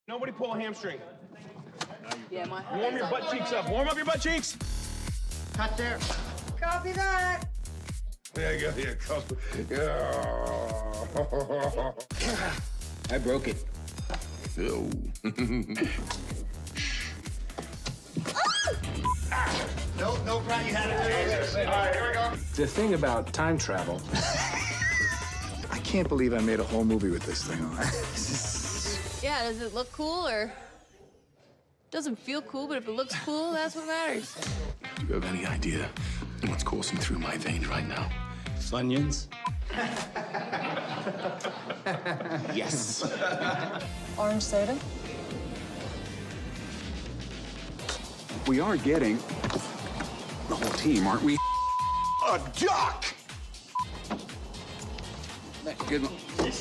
Nobody pull a hamstring. Yeah, Warm your butt cheeks up. Warm up your butt cheeks. Cut there. Copy that. There you go. Yeah, copy. Yeah. I broke it. Ew. No, Brian, you had it. All right, here we go. The thing about time travel, I can't believe I made a whole movie with this thing on. Yeah, does it look cool or doesn't feel cool, but if it looks cool, that's what matters. Do you have any idea what's coursing through my veins right now? Funyuns. Yes. Orange soda? We are getting the whole team, aren't we? A duck! Good one.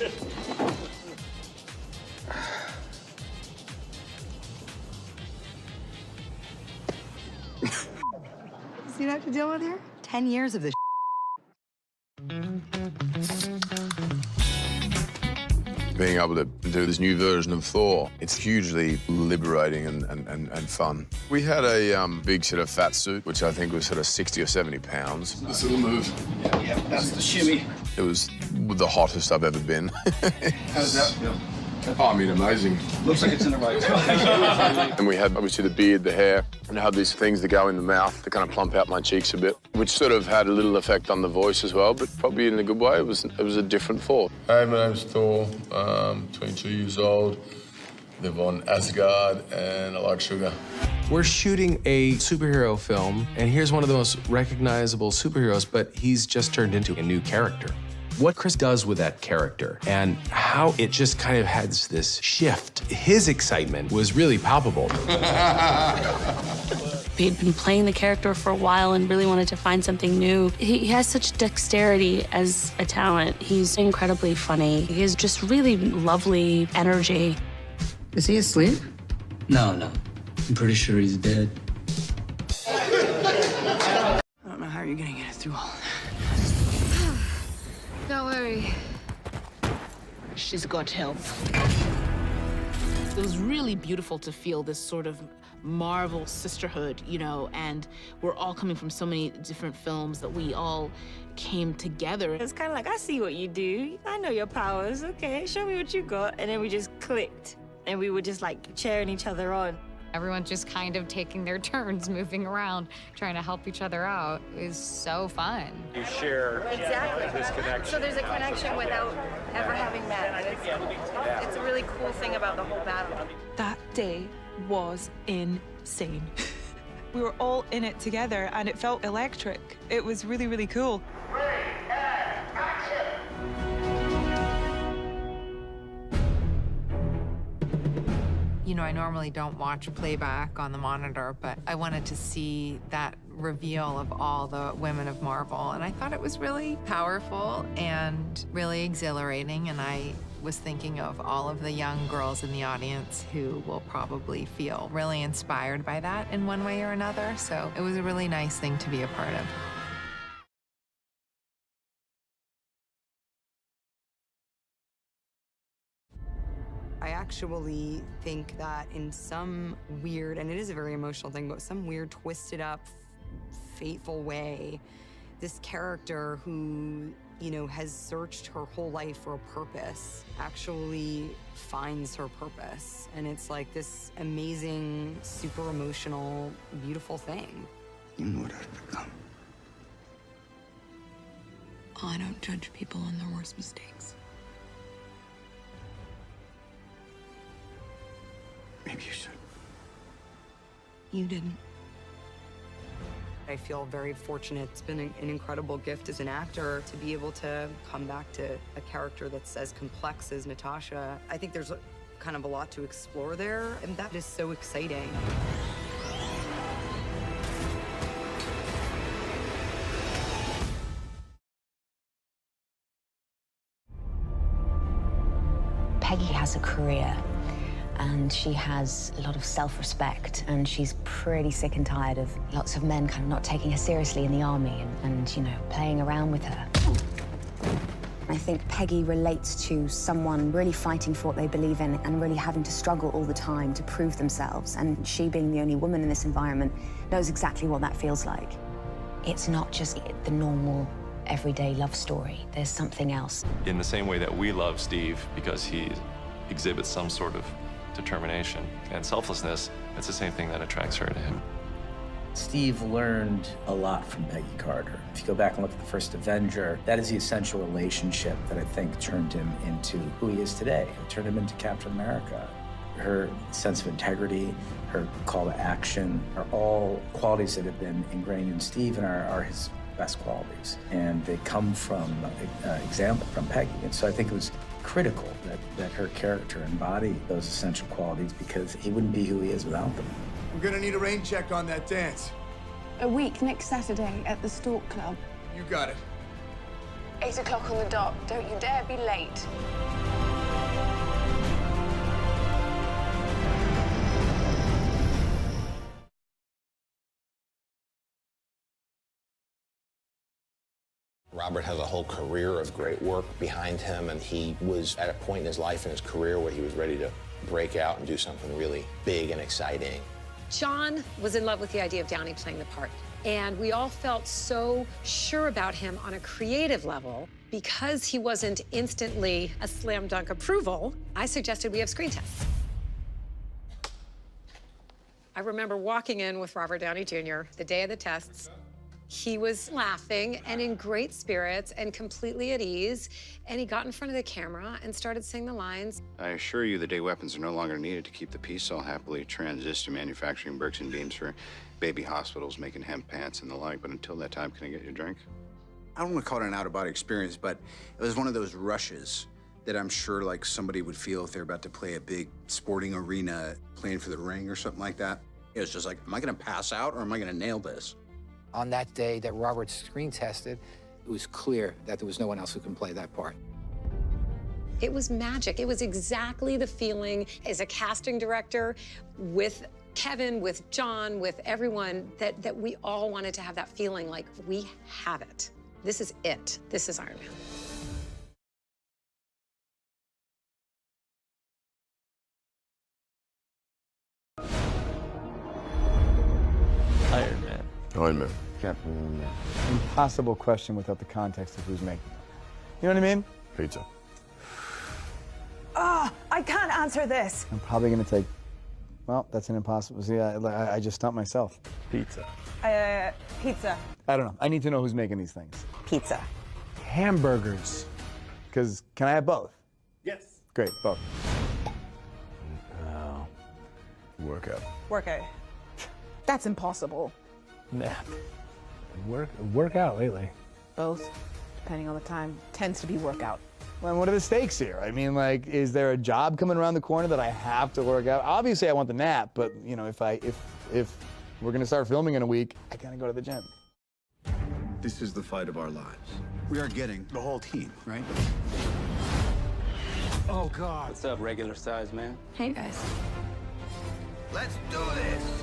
See what I have to deal with here? 10 years of this. Being able to do this new version of Thor, it's hugely liberating and fun. We had a big sort of fat suit, which I think was sort of 60 or 70 pounds. This little move. Yeah, that's the shimmy. It was the hottest I've ever been. How does that feel? Oh, I mean, amazing. Looks like it's in the right spot. And we had, obviously, the beard, the hair, and I had these things that go in the mouth to kind of plump out my cheeks a bit, which sort of had a little effect on the voice as well, but probably in a good way. It was a different Thor. Hi, my name's Thor. 22 years old. Live on Asgard, and I like sugar. We're shooting a superhero film, and here's one of the most recognizable superheroes, but he's just turned into a new character. What Chris does with that character and how it just kind of has this shift. His excitement was really palpable. He'd been playing the character for a while and really wanted to find something new. He has such dexterity as a talent. He's incredibly funny. He has just really lovely energy. Is he asleep? No. I'm pretty sure he's dead. I don't know how you're gonna get it through all that. Don't worry. She's got help. It was really beautiful to feel this sort of Marvel sisterhood, you know, and we're all coming from so many different films that we all came together. It's kind of like, I see what you do. I know your powers. Okay, show me what you got. And then we just clicked, and we were just like cheering each other on. Everyone's just kind of taking their turns, moving around, trying to help each other out. It was so fun. You share this connection. So there's a connection without ever having met. It's a really cool thing about the whole battle. That day was insane. We were all in it together, and it felt electric. It was really, really cool. You know, I normally don't watch playback on the monitor, but I wanted to see that reveal of all the women of Marvel, and I thought it was really powerful and really exhilarating, and I was thinking of all of the young girls in the audience who will probably feel really inspired by that in one way or another, so it was a really nice thing to be a part of. I actually think that in some weird, and it is a very emotional thing, but some weird, twisted up, fateful way, this character who, you know, has searched her whole life for a purpose actually finds her purpose. And it's like this amazing, super emotional, beautiful thing. You know what I've become. I don't judge people on their worst mistakes. Maybe you should. You didn't. I feel very fortunate. It's been an incredible gift as an actor to be able to come back to a character that's as complex as Natasha. I think there's kind of a lot to explore there, and that is so exciting. Peggy has a career, and she has a lot of self-respect, and she's pretty sick and tired of lots of men kind of not taking her seriously in the army and you know, playing around with her. I think Peggy relates to someone really fighting for what they believe in and really having to struggle all the time to prove themselves. And she, being the only woman in this environment, knows exactly what that feels like. It's not just the normal, everyday love story. There's something else. In the same way that we love Steve because he exhibits some sort of determination and selflessness, it's the same thing that attracts her to him. Steve learned a lot from Peggy Carter. If you go back and look at the first Avenger, that is the essential relationship that I think turned him into who he is today. It turned him into Captain America. Her sense of integrity, her call to action are all qualities that have been ingrained in Steve and are his best qualities. And they come from example from Peggy. And so I think it was critical that her character embodied those essential qualities because he wouldn't be who he is without them. We're gonna need a rain check on that dance. A week next Saturday at the Stork Club. You got it. 8 o'clock on the dot. Don't you dare be late. Robert has a whole career of great work behind him, and he was at a point in his life and his career where he was ready to break out and do something really big and exciting. John was in love with the idea of Downey playing the part, and we all felt so sure about him on a creative level. Because he wasn't instantly a slam dunk approval, I suggested we have screen tests. I remember walking in with Robert Downey Jr. the day of the tests. He was laughing and in great spirits and completely at ease, and he got in front of the camera and started saying the lines. I assure you the day weapons are no longer needed to keep the peace all happily transist to manufacturing bricks and beams for baby hospitals, making hemp pants and the like, but until that time, can I get you a drink? I don't want to call it an out-of-body experience, but it was one of those rushes that I'm sure like somebody would feel if they're about to play a big sporting arena, playing for the ring or something like that. It was just like, am I gonna pass out or am I gonna nail this? On that day that Robert screen tested, it was clear that there was no one else who can play that part. It was magic. It was exactly the feeling as a casting director with Kevin, with John, with everyone, that we all wanted to have that feeling like we have it. This is it. This is Iron Man. Iron Man. Iron Man. Captain Man. Impossible question without the context of who's making it. You know what I mean? Pizza. Ah, I can't answer this. I'm probably gonna take, well, that's an impossible, see, I just stumped myself. Pizza. Pizza. I don't know, I need to know who's making these things. Pizza. Hamburgers. Because, can I have both? Yes. Great, both. Oh. Workout. Workout. That's impossible. Nap. Work out lately. Both, depending on the time, tends to be workout. Well, what are the stakes here? I mean, like, is there a job coming around the corner that I have to work out? Obviously, I want the nap, but you know, if we're gonna start filming in a week, I gotta go to the gym. This is the fight of our lives. We are getting the whole team, right? Oh God. What's up, regular size man? Hey guys. Let's do this.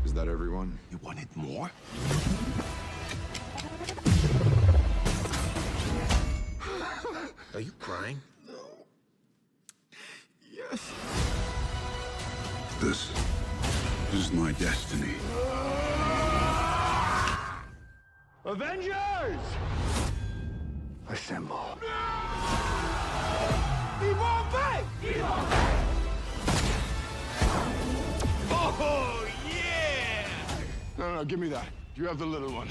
Is that everyone? You wanted more? Are you crying? No. Yes. This is my destiny. Avengers! Assemble. Oh, yeah! No, give me that. You have the little one.